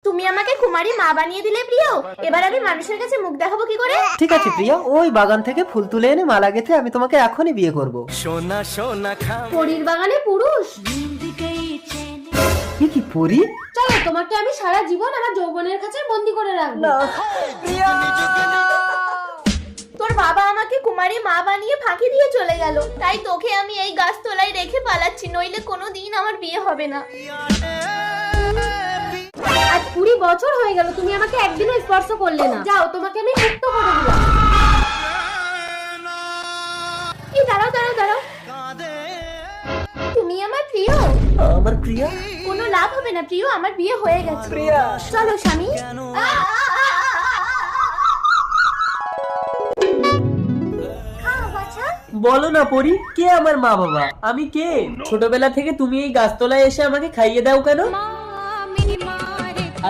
তুমি আমাকে কুমারী মা বানিয়ে দিলে প্রিয়, এবার আমি মানুষের কাছে মুখ দেখাবো কি করে? ঠিক আছে প্রিয়া, ওই বাগান থেকে ফুল তুলে এনে মালা গেঁথে আমি তোমাকে এখনই বিয়ে করব। সোনা সোনা খাম পরীর বাগানে পুরুষ? এ কি পরি? চলো তোমাকে আমি সারা জীবন আমার যৌবনের কাছে বন্দি করে রাখবো। তোর বাবা আমাকে কুমারী মা বানিয়ে ফাঁকি দিয়ে চলে গেল, তাই তোকে আমি এই গাছতলায় রেখে পালাচ্ছি, নইলে কোনোদিন আমার বিয়ে হবে না। আজ 20 বছর হয়ে গেল তুমি আমাকে একদিনও স্পর্শ করলে না। যাও, তোমাকে আমি মুক্ত করে দিলাম। এই দাঁড়াও দাঁড়াও দাঁড়াও, তুমি আমার প্রিয়। আমার প্রিয়া? কোনো লাভ হবে না প্রিয়, আমার বিয়ে হয়ে গেছে। প্রিয়া চলো স্বামী। বলো না পরি, কে আমার মা বাবা? আমি কে? ছোটবেলা থেকে তুমি এই গাছতলায় এসে আমাকে খাইয়ে দাও কেন?